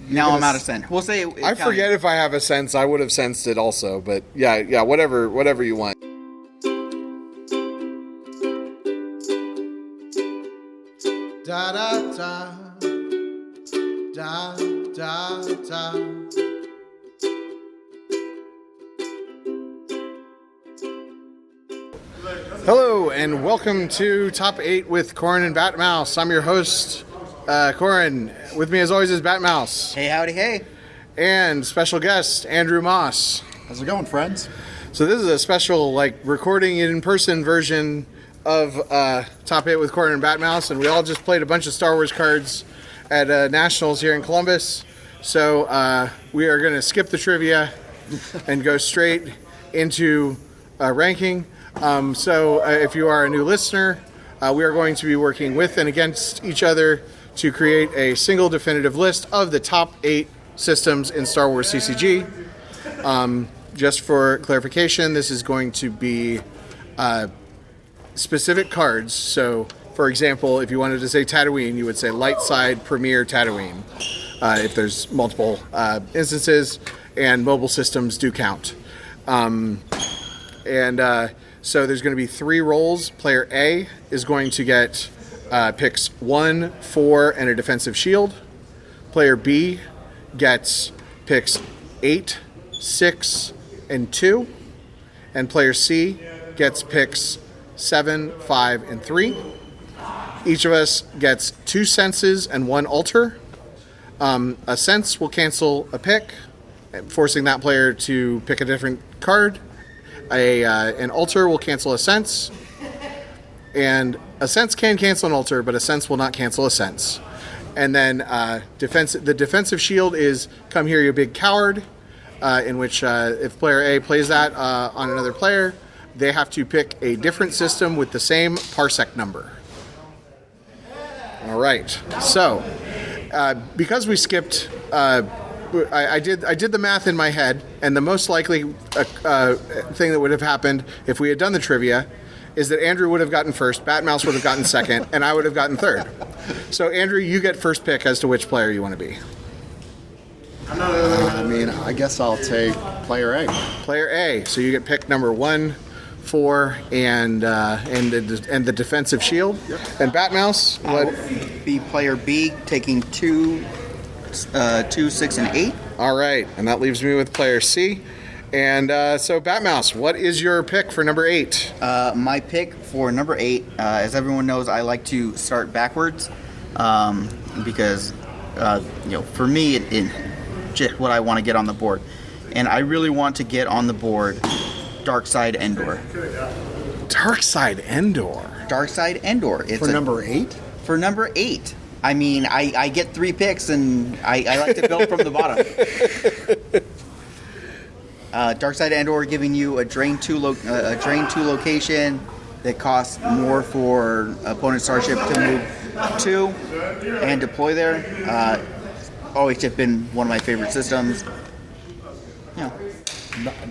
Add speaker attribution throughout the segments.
Speaker 1: Now I'm out of sense. We'll say
Speaker 2: I forget if I have a sense. I would have sensed it also, but yeah, whatever you want.
Speaker 3: Da da da da da da.
Speaker 2: Hello and welcome to Top 8 with Corran and Batmouse. I'm your host, Corran. With me as always is Batmouse.
Speaker 1: Hey, howdy, hey.
Speaker 2: And special guest, Andrew Moss.
Speaker 4: How's it going, friends?
Speaker 2: So this is a special recording in-person version of Top 8 with Corran and Batmouse, and we all just played a bunch of Star Wars cards at Nationals here in Columbus. So we are going to skip the trivia and go straight into ranking. So if you are a new listener, we are going to be working with and against each other to create a single definitive list of the top 8 systems in Star Wars CCG. Just for clarification, this is going to be specific cards. So, for example, if you wanted to say Tatooine, you would say Light Side Premier Tatooine. If there's multiple instances, and mobile systems do count. So there's going to be 3 rolls. Player A is going to get picks 1, 4, and a defensive shield. Player B gets picks 8, 6, and 2. And player C gets picks 7, 5, and 3. Each of us gets 2 senses and 1 alter. A sense will cancel a pick, forcing that player to pick a different card. An alter will cancel a sense, and a sense can cancel an alter, but a sense will not cancel a sense. And then the defensive shield is come here, you big coward, in which if player A plays that on another player, they have to pick a different system with the same parsec number. All right, so because we skipped... I did the math in my head, and the most likely thing that would have happened if we had done the trivia is that Andrew would have gotten first, Batmouse would have gotten second, and I would have gotten third. So, Andrew, you get first pick as to which player you want to be.
Speaker 4: I guess I'll take player A.
Speaker 2: Player A. So you get pick number 1, 4, and the defensive shield. Yep. And Batmouse, what?
Speaker 1: Be player B, taking 2, 6, and 8.
Speaker 2: All right, and that leaves me with player C. And so, Batmouse, what is your pick for number 8?
Speaker 1: My pick for number 8, as everyone knows, I like to start backwards because, for me, it just what I want to get on the board. And I really want to get on the board Darkside Endor.
Speaker 2: Darkside Endor?
Speaker 1: Darkside Endor. It's
Speaker 4: for number 8?
Speaker 1: For number 8. I get 3 picks, and I like to build from the bottom. Darkside Endor giving you a drain 2 location that costs more for opponent starship to move to and deploy there. Always just been one of my favorite systems. Yeah.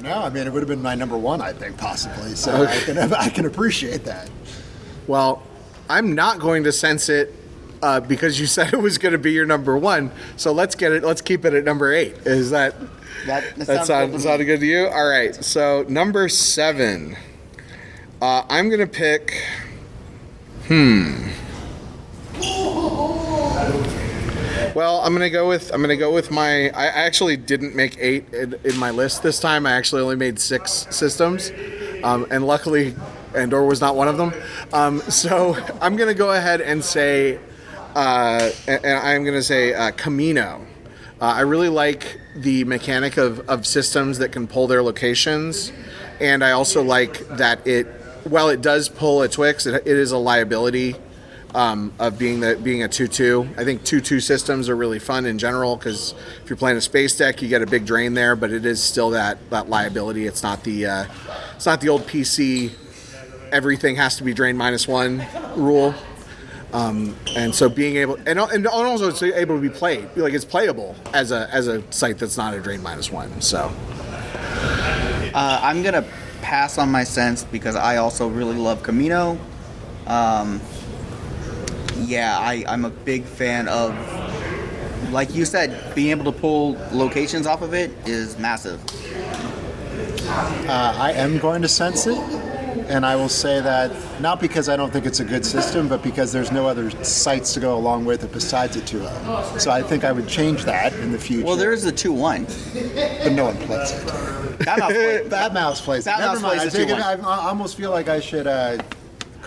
Speaker 4: No, it would have been my number 1, I think, possibly. So okay. I can appreciate that.
Speaker 2: Well, I'm not going to sense it. Because you said it was going to be your number 1, so let's keep it at number 8. Is that sound good to you? All right. So number 7, I'm going to pick. Well, I'm going to go with my. I actually didn't make 8 in my list this time. I actually only made 6 systems, and luckily, Endor was not one of them. So I'm going to go ahead and say. And I'm going to say Camino. I really like the mechanic of systems that can pull their locations, and I also like that while it does pull a Twix, it is a liability of being a 2/2. I think 2/2 systems are really fun in general because if you're playing a space deck, you get a big drain there, but it is still that liability. It's not the old PC everything has to be drained -1 rule. And so being able, and also it's able to be played, it's playable as a site that's not a drain -1. So
Speaker 1: I'm gonna pass on my sense because I also really love Camino. I'm a big fan of like you said, being able to pull locations off of it is massive.
Speaker 4: I am going to sense it, and I will say that not because I don't think it's a good system, but because there's no other sites to go along with it besides a 2.0. So I think I would change that in the future.
Speaker 1: Well, there is the 2-1.
Speaker 4: but no one plays it. Batmouse plays it.
Speaker 1: Batmouse
Speaker 4: Never mind.
Speaker 1: plays the 2-1.
Speaker 4: I almost feel like I should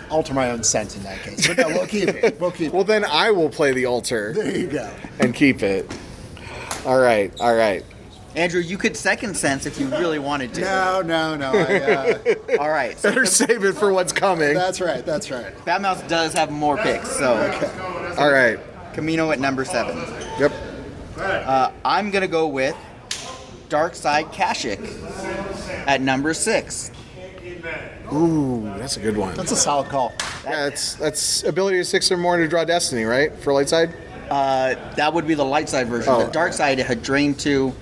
Speaker 4: alter my own sense in that case. But no, we'll keep it. We'll keep
Speaker 2: Well,
Speaker 4: it.
Speaker 2: then I will play the altar
Speaker 4: There you go.
Speaker 2: and keep it. All right.
Speaker 1: Andrew, you could second sense if you really wanted to.
Speaker 4: No.
Speaker 1: All right. So
Speaker 2: Better save it for what's coming.
Speaker 4: That's right.
Speaker 1: Batmouse does have more picks, so
Speaker 2: All right.
Speaker 1: Camino at number 7.
Speaker 2: Yep.
Speaker 1: I'm going to go with Darkseid Kashyyyk at number 6.
Speaker 2: Ooh, that's a good one.
Speaker 4: That's a solid call.
Speaker 2: Yeah, that's ability of 6 or more to draw destiny, right? For light side?
Speaker 1: That would be the light side version.
Speaker 2: Oh.
Speaker 1: The dark side had drain 2.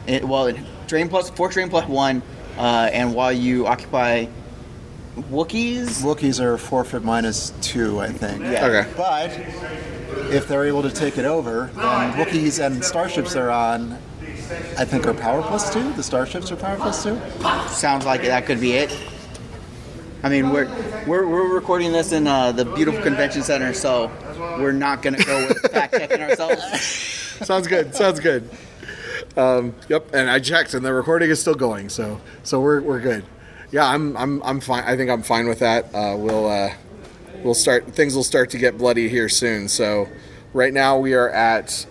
Speaker 1: It drain plus 4 drain plus 1, and while you occupy
Speaker 4: Wookiees are forfeit -2, I think.
Speaker 1: Yeah.
Speaker 2: Okay.
Speaker 4: But if they're able to take it over, then Wookiees and starships they're on, I think, are power +2. The starships are power +2.
Speaker 1: Sounds like that could be it. I mean, we're recording this in the beautiful convention center, so we're not going to go with fact checking ourselves.
Speaker 2: Sounds good. Yep, and I checked, and the recording is still going, so we're good. Yeah, I'm fine. I think I'm fine with that. We'll start. Things will start to get bloody here soon. So, right now we are at.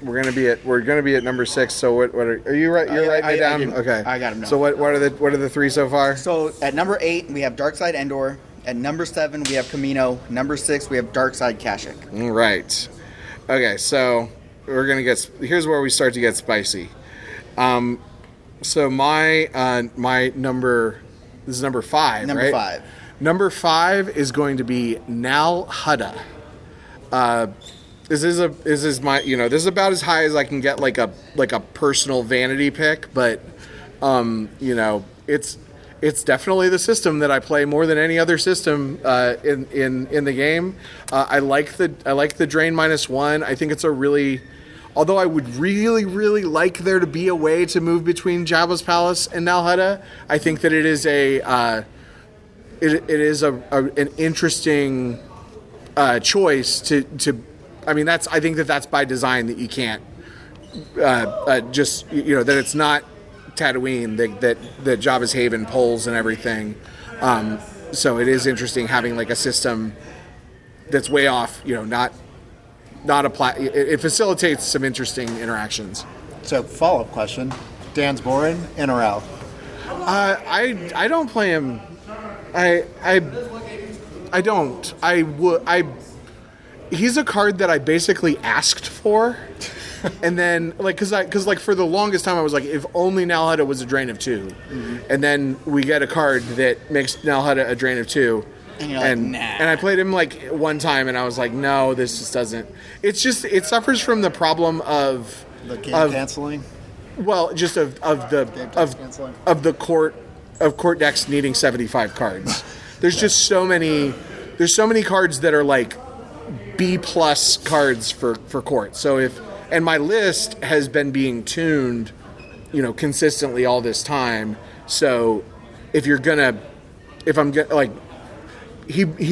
Speaker 2: We're gonna be at number 6. So what are you right? You're writing it down. Okay,
Speaker 1: I got them down.
Speaker 2: So what are the 3 so far?
Speaker 1: So at number 8 we have Darkseid Endor. At number 7 we have Camino. Number 6 we have Darkseid Kashyyyk.
Speaker 2: Right. Okay, so we're gonna here's where we start to get spicy. So my number, this is number 5.
Speaker 1: Number
Speaker 2: right?
Speaker 1: 5.
Speaker 2: Number 5 is going to be Nal Hutta. This is my this is about as high as I can get like a personal vanity pick, but it's definitely the system that I play more than any other system in the game. I like the drain -1. I think it's a really, although I would really like there to be a way to move between Jabba's Palace and Nal Hutta. I think that it is an interesting choice to. I mean, I think that's by design, that you can't just that it's not Tatooine, that Jabba's Haven pulls and everything. So it is interesting having like a system that's way off. Not it facilitates some interesting interactions.
Speaker 4: So follow-up question: Dan's boring, in or out?
Speaker 2: I don't play him. I don't. He's a card that I basically asked for, and then because for the longest time I was like, if only Nal Hutta was a drain of 2, and then we get a card that makes Nal Hutta a drain of 2,
Speaker 1: and you're like, nah.
Speaker 2: And I played him like one time, and I was like, no, this just doesn't. It suffers from the problem of
Speaker 4: The game canceling.
Speaker 2: Well, just of the court decks needing 75 cards. There's just so many. There's so many cards that are like B+ cards for court. So and my list has been being tuned, consistently all this time. So he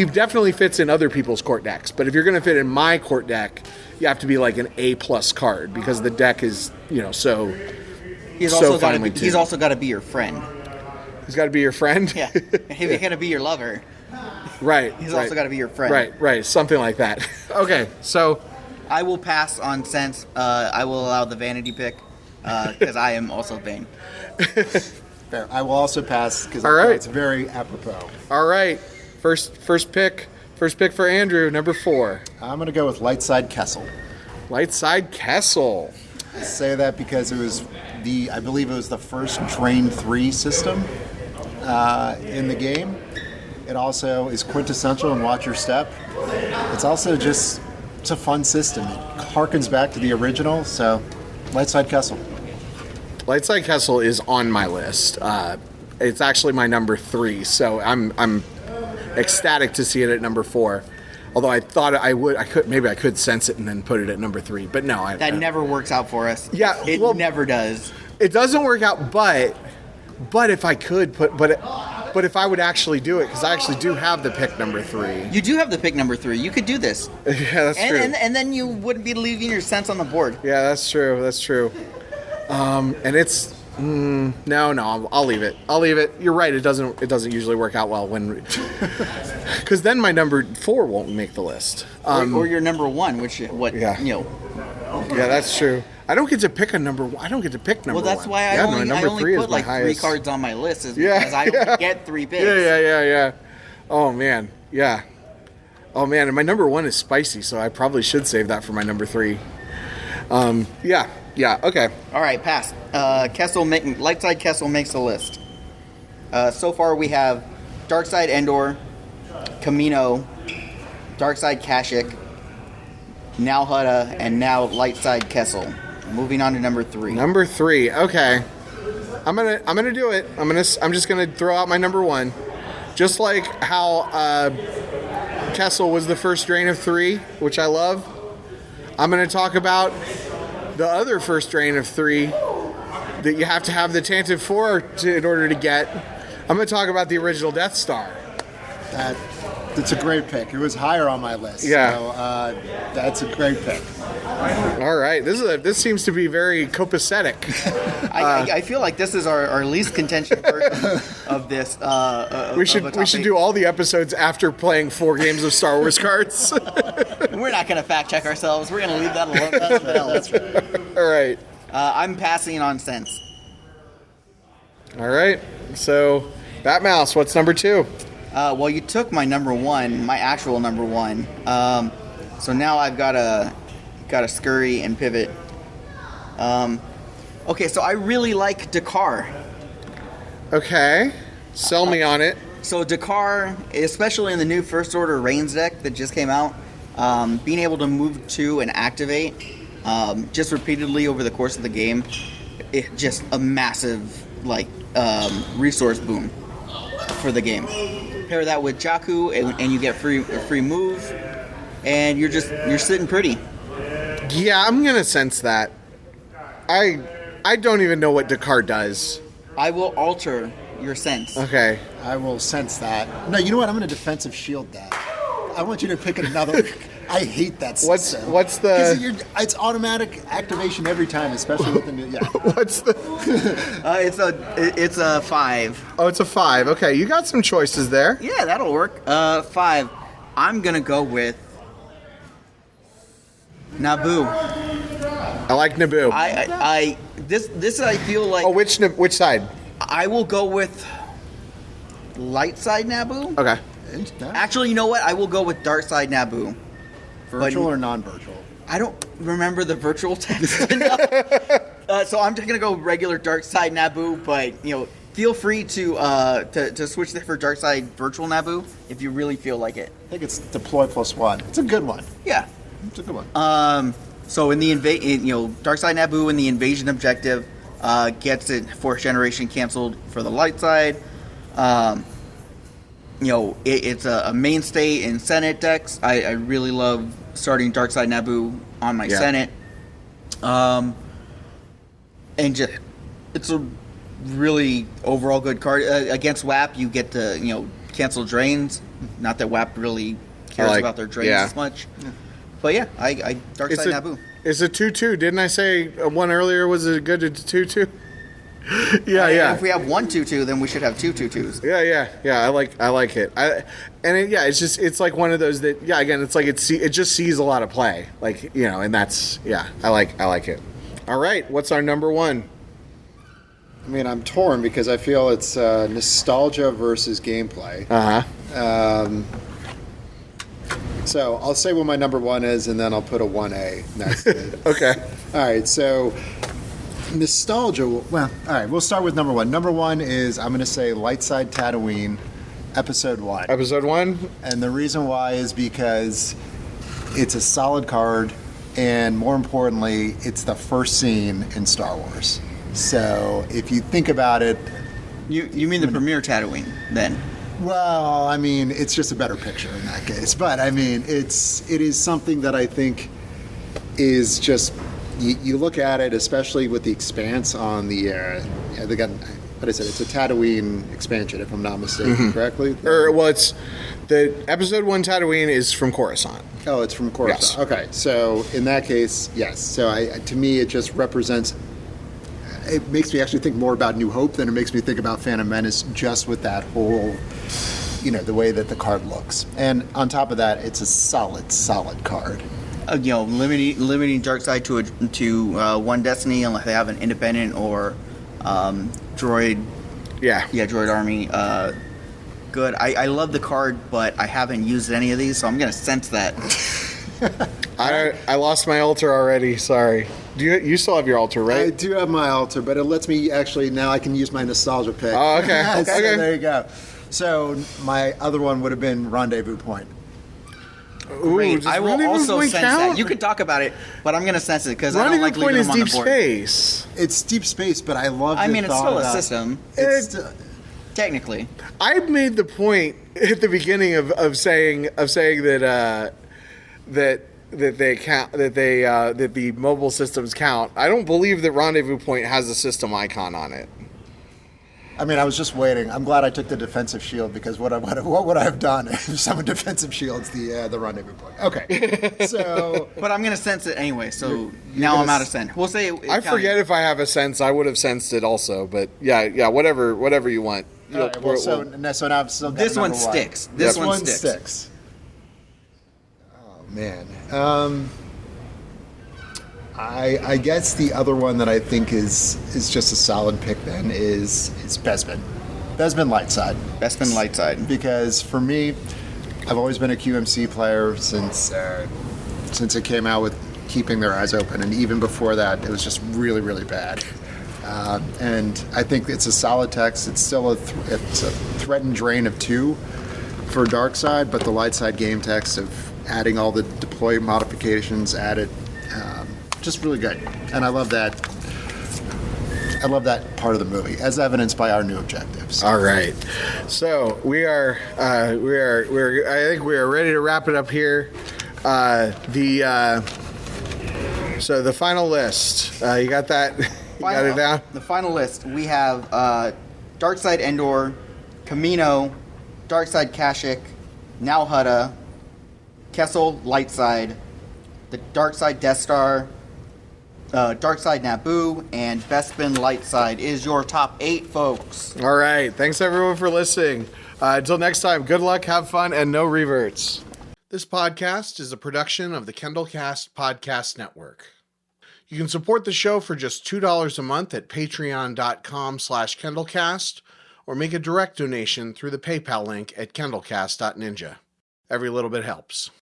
Speaker 2: definitely fits in other people's court decks. But if you're gonna fit in my court deck, you have to be like an A+ card, because the deck is so.
Speaker 1: He's
Speaker 2: so
Speaker 1: also got to
Speaker 2: finely
Speaker 1: be.
Speaker 2: tuned.
Speaker 1: He's also got to be your friend.
Speaker 2: He's got to be your friend.
Speaker 1: Yeah, he's got to be your lover.
Speaker 2: Right.
Speaker 1: He's also got to be your friend.
Speaker 2: Right. Something like that. Okay, so
Speaker 1: I will pass on sense. I will allow the vanity pick because I am also vain.
Speaker 4: Fair. I will also pass because it's very apropos.
Speaker 2: All right. First pick for Andrew, number 4.
Speaker 4: I'm going to go with Lightside Kessel.
Speaker 2: Lightside Kessel.
Speaker 4: I say that because I believe it was the first Drain 3 system in the game. It also is quintessential in Watch Your Step. It's also it's a fun system. It harkens back to the original, so Lightside Kessel.
Speaker 2: Lightside Kessel is on my list. It's actually my number 3, so I'm ecstatic to see it at number 4. Although I thought I could sense it and then put it at number 3, but no,
Speaker 1: That never works out for us.
Speaker 2: Yeah,
Speaker 1: it
Speaker 2: well,
Speaker 1: never does.
Speaker 2: It doesn't work out, but if I could but if I would actually do it, because I actually do have the pick number 3.
Speaker 1: You do have the pick number 3. You could do this.
Speaker 2: Yeah, that's true.
Speaker 1: And then you wouldn't be leaving your cents on the board.
Speaker 2: Yeah, that's true. That's true. And it's no. I'll leave it. You're right. It doesn't usually work out well when, because then my number 4 won't make the list.
Speaker 1: Or your number 1, which
Speaker 2: Yeah.
Speaker 1: you know.
Speaker 2: Yeah, that's true. I don't get to pick a number. I don't get to pick number.
Speaker 1: Well, that's
Speaker 2: 1.
Speaker 1: why I only put like 3 cards on my list, is because I only get 3 picks.
Speaker 2: Yeah. Oh man, yeah. Oh man, and my number 1 is spicy, so I probably should save that for my number 3. Yeah. Okay.
Speaker 1: All right, pass. Lightside Kessel makes the list. So far, we have Darkside Endor, Camino, Darkside Kashyyyk, now Hutta, and now Lightside Kessel. Moving on to number 3.
Speaker 2: Number 3. Okay. I'm gonna do it. I'm just gonna throw out my number 1, just like how Kessel was the first drain of 3, which I love. I'm gonna talk about the other first drain of 3 that you have to have the Tantive 4 in order to get. I'm gonna talk about the original Death Star.
Speaker 4: That's a great pick. It was higher on my list.
Speaker 2: Yeah.
Speaker 4: So that's a great pick.
Speaker 2: All right. This seems to be very copacetic.
Speaker 1: I feel like this is our least contentious version of this.
Speaker 2: We should do all the episodes after playing 4 games of Star Wars cards.
Speaker 1: We're not going to fact check ourselves. We're going to leave that alone.
Speaker 4: That's right.
Speaker 2: All right.
Speaker 1: I'm passing on sense.
Speaker 2: All right. So, Batmouse, what's number 2?
Speaker 1: Well, you took my number 1, my actual number 1. So now I've got to scurry and pivot. Okay, so I really like Dakar.
Speaker 2: Okay. Sell me on it.
Speaker 1: So Dakar, especially in the new First Order Reigns deck that just came out, being able to move to and activate just repeatedly over the course of the game, it just a massive resource boom for the game. Pair that with Jakku, and you get free move, and you're sitting pretty.
Speaker 2: Yeah, I'm gonna sense that. I don't even know what Dakar does.
Speaker 1: I will alter your sense.
Speaker 2: Okay.
Speaker 4: I will sense that. No, you know what? I'm going to defensive shield that. I want you to pick another. I hate that system.
Speaker 2: What's the?
Speaker 4: 'Cause it's automatic activation every time, especially with the new. Yeah.
Speaker 2: What's the?
Speaker 1: It's a 5.
Speaker 2: Oh, it's a 5. Okay, you got some choices there.
Speaker 1: Yeah, that'll work. 5. I'm gonna go with Naboo.
Speaker 2: I like Naboo.
Speaker 1: This I feel like.
Speaker 2: Oh, which side?
Speaker 1: I will go with light side Naboo.
Speaker 2: Okay.
Speaker 1: Actually, you know what? I will go with dark side Naboo.
Speaker 4: Virtual or non-virtual?
Speaker 1: I don't remember the virtual text enough. So I'm just gonna go regular dark side Naboo, but feel free to switch there for dark side virtual Naboo if you really feel like it.
Speaker 4: I think it's deploy +1. It's a good one.
Speaker 1: Yeah.
Speaker 4: It's a good one.
Speaker 1: So in the dark side Naboo in the invasion objective gets it 4th generation canceled for the light side. It's a mainstay in Senate decks. I really love starting dark side Naboo on my Senate. And just it's a really overall good card. Against WAP, you get to cancel drains. Not that WAP really cares about their drains as much. Yeah. But yeah, I dark side Naboo.
Speaker 2: It's a 2/2. Didn't I say one earlier was a good 2/2? Yeah.
Speaker 1: If we have 1 2/2, then we should have 2 2/2s.
Speaker 2: Yeah. I like it. It's like one of those that again, it's like it just sees a lot of play, and that's I like it. All right, what's our number 1?
Speaker 4: I mean, I'm torn because I feel it's nostalgia versus gameplay. So I'll say what my number 1 is, and then I'll put a 1A next to it.
Speaker 2: Okay.
Speaker 4: All right. So nostalgia. Well, all right. We'll start with number 1. Number 1 is I'm going to say Lightside Tatooine, Episode 1.
Speaker 2: Episode 1.
Speaker 4: And the reason why is because it's a solid card, and more importantly, it's the first scene in Star Wars. So if you think about it,
Speaker 1: you mean the premiere Tatooine then?
Speaker 4: Well, I mean, it's just a better picture in that case. But I mean, it is something that I think is just you look at it, especially with the expanse on they got what is it? It's a Tatooine expansion, if I'm not mistaken, correctly.
Speaker 2: It's the episode 1 Tatooine is from Coruscant.
Speaker 4: Oh, it's from Coruscant.
Speaker 2: Yes.
Speaker 4: Okay, so in that case, yes. So to me, it just represents. It makes me actually think more about New Hope than it makes me think about Phantom Menace, just with that whole, the way that the card looks. And on top of that, it's a solid card.
Speaker 1: Limiting Darkseid to one Destiny unless they have an independent or droid.
Speaker 2: Yeah.
Speaker 1: Droid army. Good. I love the card, but I haven't used any of these, so I'm gonna sense that.
Speaker 2: I lost my altar already. Sorry. You still have your altar, right?
Speaker 4: I do have my altar, but it lets me now I can use my nostalgia pick.
Speaker 2: Oh, okay.
Speaker 4: So
Speaker 2: Okay.
Speaker 4: there you go. So my other one would have been Rendezvous Point.
Speaker 1: Great. I will also sense that.
Speaker 2: count?
Speaker 1: You can talk about it, but I'm gonna sense it because I don't
Speaker 2: Rendezvous
Speaker 1: like
Speaker 2: Point
Speaker 1: leaving
Speaker 2: is
Speaker 1: them on the
Speaker 2: deep
Speaker 1: board.
Speaker 2: space.
Speaker 4: It's deep space, but I love.
Speaker 1: I
Speaker 4: the
Speaker 1: mean, it's
Speaker 4: thought
Speaker 1: still a
Speaker 4: about-
Speaker 1: system,
Speaker 4: It's still,
Speaker 1: technically.
Speaker 2: I made the point at the beginning of saying that they count that the mobile systems count. I don't believe that Rendezvous Point has a system icon on it.
Speaker 4: I mean, I was just waiting. I'm glad I took the defensive shield because what would I have done if someone defensive shields the Rendezvous Point? Okay, so
Speaker 1: But I'm gonna sense it anyway. So
Speaker 4: you're
Speaker 1: now
Speaker 4: gonna
Speaker 1: I'm out of sense. We'll say.
Speaker 2: I forget if I have a sense. I would have sensed it also, but yeah, whatever you want.
Speaker 4: all right, well, so now still got
Speaker 1: This one
Speaker 4: number
Speaker 1: sticks. This
Speaker 4: This
Speaker 1: one
Speaker 4: sticks. Oh man. I guess the other one that I think is just a solid pick then is Bespin. Bespin Lightside.
Speaker 1: Bespin Lightside.
Speaker 4: Because for me, I've always been a QMC player since it came out with Keeping Their Eyes Open, and even before that, it was just really, really bad. And I think it's a solid text. It's still it's a threat and drain of 2 for Darkseid, but the Lightside game text of adding all the deploy modifications added, just really good. And I love that. I love that part of the movie, as evidenced by our new objectives.
Speaker 2: All right, so we're I think we are ready to wrap it up here. So the final list, you got that? You got it down?
Speaker 1: The final list. We have Darkseid Endor, Camino, Darkseid Kashyyyk, Nal Hutta, Kessel Lightside, the Darkseid Death Star, Darkseid Naboo, and Bespin Lightside is your top 8, folks.
Speaker 2: All right, thanks everyone for listening. Until next time, good luck, have fun, and no reverts. This podcast is a production of the KendallCast Podcast Network. You can support the show for just $2 a month at patreon.com/KendallCast or make a direct donation through the PayPal link at kendallcast.ninja. Every little bit helps.